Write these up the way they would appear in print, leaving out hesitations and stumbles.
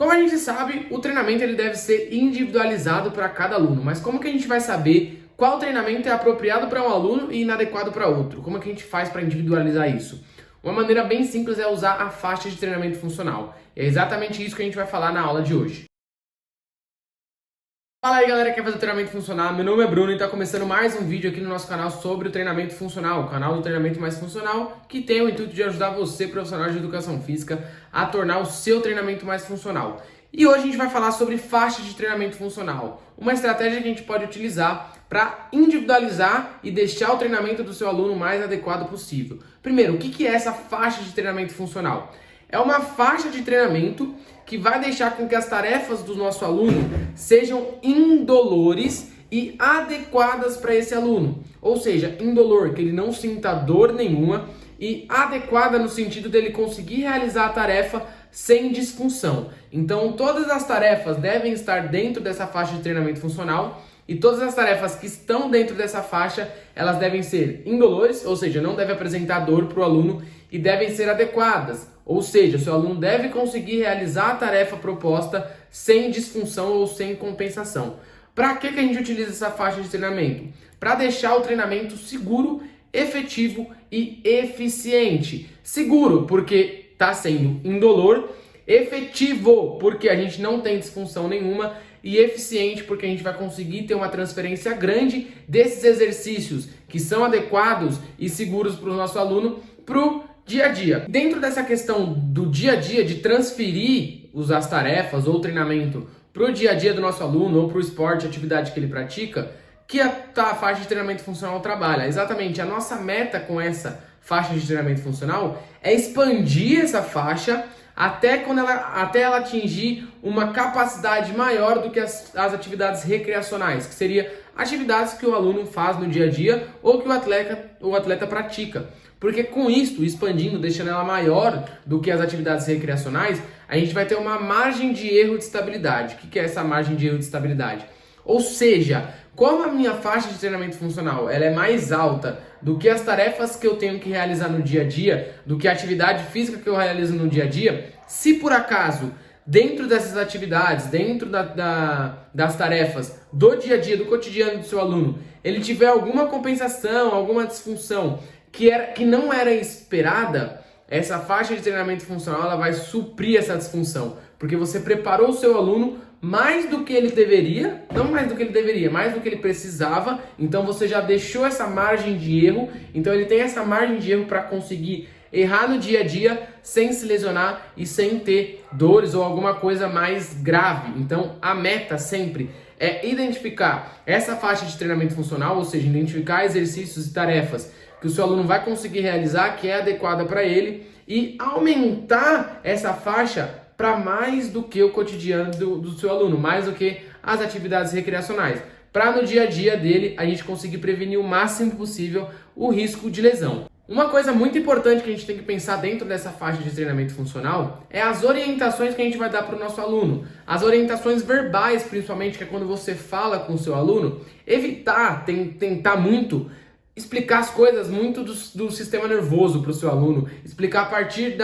Como a gente sabe, o treinamento ele deve ser individualizado para cada aluno, mas como que a gente vai saber qual treinamento é apropriado para um aluno e inadequado para outro? Como é que a gente faz para individualizar isso? Uma maneira bem simples é usar a faixa de treinamento funcional. É exatamente isso que a gente vai falar na aula de hoje. Fala aí galera que quer fazer o treinamento funcional, meu nome é Bruno e está começando mais um vídeo aqui no nosso canal sobre o treinamento funcional, o canal do treinamento mais funcional, que tem o intuito de ajudar você, profissional de educação física, a tornar o seu treinamento mais funcional. E hoje a gente vai falar sobre faixa de treinamento funcional, uma estratégia que a gente pode utilizar para individualizar e deixar o treinamento do seu aluno mais adequado possível. Primeiro, o que é essa faixa de treinamento funcional? É uma faixa de treinamento que vai deixar com que as tarefas do nosso aluno sejam indolores e adequadas para esse aluno. Ou seja, indolor, que ele não sinta dor nenhuma, e adequada no sentido dele conseguir realizar a tarefa sem disfunção. Então, todas as tarefas devem estar dentro dessa faixa de treinamento funcional e todas as tarefas que estão dentro dessa faixa, elas devem ser indolores, ou seja, não deve apresentar dor para o aluno e devem ser adequadas. Ou seja, o seu aluno deve conseguir realizar a tarefa proposta sem disfunção ou sem compensação. Para que a gente utiliza essa faixa de treinamento? Para deixar o treinamento seguro, efetivo e eficiente. Seguro, porque está sendo indolor. Efetivo, porque a gente não tem disfunção nenhuma. E eficiente, porque a gente vai conseguir ter uma transferência grande desses exercícios que são adequados e seguros para o nosso aluno para o dia a dia. Dentro dessa questão do dia a dia, de transferir as tarefas ou treinamento para o dia a dia do nosso aluno ou para o esporte, atividade que ele pratica, que a faixa de treinamento funcional trabalha. Exatamente, a nossa meta com essa faixa de treinamento funcional é expandir essa faixa até ela atingir uma capacidade maior do que as atividades recreacionais, que seria atividades que o aluno faz no dia a dia ou que o atleta pratica. Porque com isso, expandindo, deixando ela maior do que as atividades recreacionais, a gente vai ter uma margem de erro de estabilidade. O que é essa margem de erro de estabilidade? Ou seja, como a minha faixa de treinamento funcional ela é mais alta do que as tarefas que eu tenho que realizar no dia a dia, do que a atividade física que eu realizo no dia a dia, se por acaso, dentro dessas atividades, dentro das tarefas do dia a dia, do cotidiano do seu aluno, ele tiver alguma compensação, alguma disfunção que não era esperada, essa faixa de treinamento funcional ela vai suprir essa disfunção, porque você preparou o seu aluno mais do que ele deveria, não mais do que ele deveria, mais do que ele precisava, então você já deixou essa margem de erro, então ele tem essa margem de erro para conseguir errar no dia a dia sem se lesionar e sem ter dores ou alguma coisa mais grave. Então a meta sempre é identificar essa faixa de treinamento funcional, ou seja, identificar exercícios e tarefas que o seu aluno vai conseguir realizar, que é adequada para ele, e aumentar essa faixa para mais do que o cotidiano do seu aluno, mais do que as atividades recreacionais, para no dia a dia dele a gente conseguir prevenir o máximo possível o risco de lesão. Uma coisa muito importante que a gente tem que pensar dentro dessa faixa de treinamento funcional é as orientações que a gente vai dar para o nosso aluno. As orientações verbais, principalmente, que é quando você fala com o seu aluno, evitar, tentar muito explicar as coisas muito do sistema nervoso para o seu aluno, explicar a partir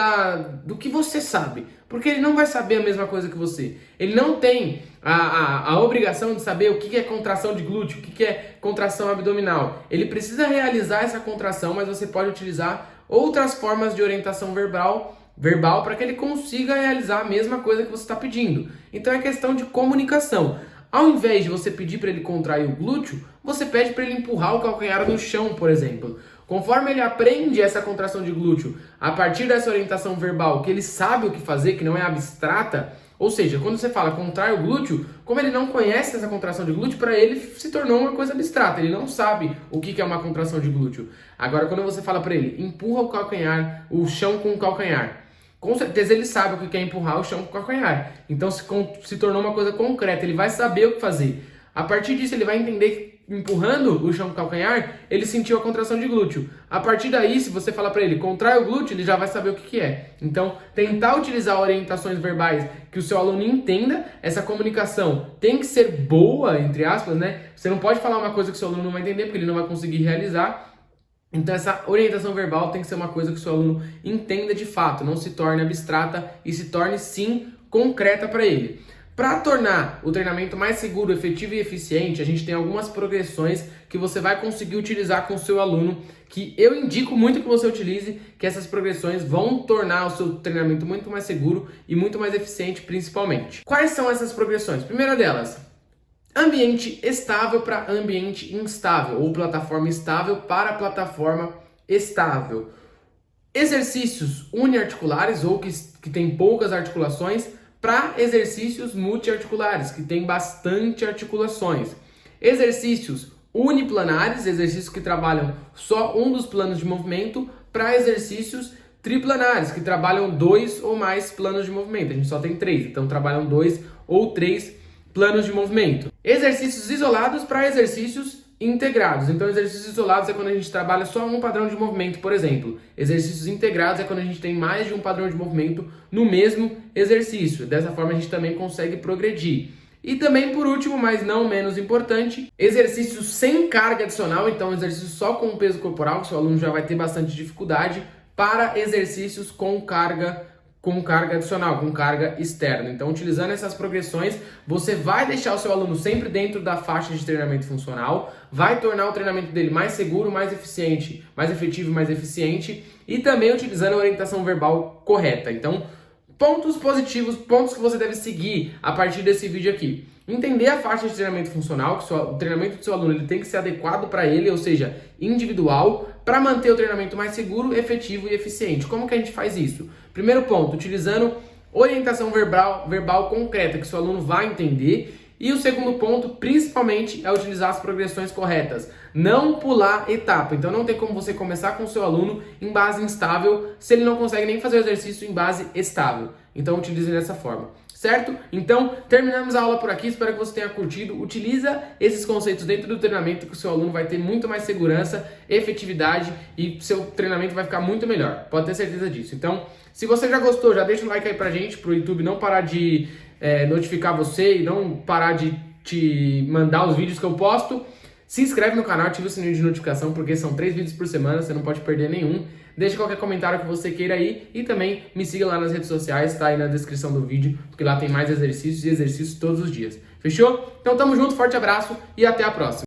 do que você sabe, porque ele não vai saber a mesma coisa que você. Ele não tem a obrigação de saber o que é contração de glúteo, o que é contração abdominal. Ele precisa realizar essa contração, mas você pode utilizar outras formas de orientação verbal para que ele consiga realizar a mesma coisa que você está pedindo. Então é questão de comunicação. Ao invés de você pedir para ele contrair o glúteo, você pede para ele empurrar o calcanhar no chão, por exemplo. Conforme ele aprende essa contração de glúteo, a partir dessa orientação verbal, que ele sabe o que fazer, que não é abstrata, ou seja, quando você fala contrai o glúteo, como ele não conhece essa contração de glúteo, para ele se tornou uma coisa abstrata, ele não sabe o que é uma contração de glúteo. Agora, quando você fala para ele, empurra o calcanhar, o chão com o calcanhar, com certeza ele sabe o que é empurrar o chão com o calcanhar. Então se tornou uma coisa concreta, ele vai saber o que fazer. A partir disso ele vai entender que empurrando o chão com o calcanhar, ele sentiu a contração de glúteo. A partir daí, se você falar para ele contrai o glúteo, ele já vai saber o que é. Então, tentar utilizar orientações verbais que o seu aluno entenda, essa comunicação tem que ser boa, entre aspas, né? Você não pode falar uma coisa que o seu aluno não vai entender, porque ele não vai conseguir realizar. Então essa orientação verbal tem que ser uma coisa que o seu aluno entenda de fato, não se torne abstrata e se torne sim concreta para ele. Para tornar o treinamento mais seguro, efetivo e eficiente, a gente tem algumas progressões que você vai conseguir utilizar com o seu aluno, que eu indico muito que você utilize, que essas progressões vão tornar o seu treinamento muito mais seguro e muito mais eficiente, principalmente. Quais são essas progressões? Primeira delas, ambiente estável para ambiente instável, ou plataforma estável para plataforma estável. Exercícios uniarticulares, ou que tem poucas articulações, para exercícios multiarticulares, que tem bastante articulações. Exercícios uniplanares, exercícios que trabalham só um dos planos de movimento, para exercícios triplanares, que trabalham 2 ou mais planos de movimento. A gente só tem 3, então trabalham 2 ou 3 planos de movimento. Exercícios isolados para exercícios integrados. Então, exercícios isolados é quando a gente trabalha só um padrão de movimento, por exemplo. Exercícios integrados é quando a gente tem mais de um padrão de movimento no mesmo exercício. Dessa forma, a gente também consegue progredir. E também, por último, mas não menos importante, exercícios sem carga adicional. Então, exercícios só com peso corporal, que o seu aluno já vai ter bastante dificuldade, para exercícios com carga adicional, com carga externa. Então, utilizando essas progressões, você vai deixar o seu aluno sempre dentro da faixa de treinamento funcional, vai tornar o treinamento dele mais seguro, mais eficiente, mais efetivo e mais eficiente, e também utilizando a orientação verbal correta. Então, pontos positivos, pontos que você deve seguir a partir desse vídeo aqui. Entender a faixa de treinamento funcional, que o treinamento do seu aluno ele tem que ser adequado para ele, ou seja, individual, para manter o treinamento mais seguro, efetivo e eficiente. Como que a gente faz isso? Primeiro ponto, utilizando orientação verbal concreta, que o seu aluno vai entender. E o segundo ponto, principalmente, é utilizar as progressões corretas. Não pular etapa. Então não tem como você começar com o seu aluno em base instável se ele não consegue nem fazer o exercício em base estável. Então utilize dessa forma. Certo? Então, terminamos a aula por aqui, espero que você tenha curtido. Utiliza esses conceitos dentro do treinamento que o seu aluno vai ter muito mais segurança, efetividade e seu treinamento vai ficar muito melhor. Pode ter certeza disso. Então, se você já gostou, já deixa um like aí pra gente, pro YouTube não parar de notificar você e não parar de te mandar os vídeos que eu posto. Se inscreve no canal, ativa o sininho de notificação, porque são 3 vídeos por semana, você não pode perder nenhum. Deixe qualquer comentário que você queira aí e também me siga lá nas redes sociais, tá aí na descrição do vídeo, porque lá tem mais exercícios e exercícios todos os dias. Fechou? Então tamo junto, forte abraço e até a próxima.